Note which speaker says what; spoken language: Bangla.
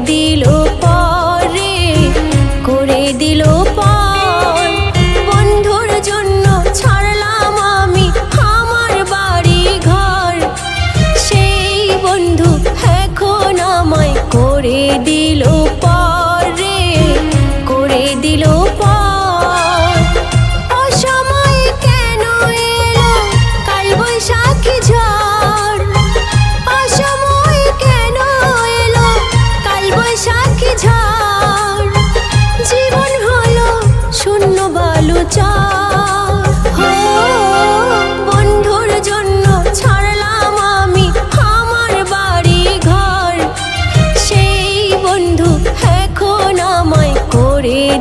Speaker 1: দিল পরে, করে দিল পর। বন্ধুর জন্য ছাড়লাম আমি আমার বাড়ি ঘর, সেই বন্ধু এখন আমায় করে দিল পরে, করে দিল পর। অসময়ে কেন এলো কাল বৈশাখী ঝড়, অসময়ে কেন এলো কাল বৈশাখী ঝড়। জীবন হলো শূন্য বালুচর।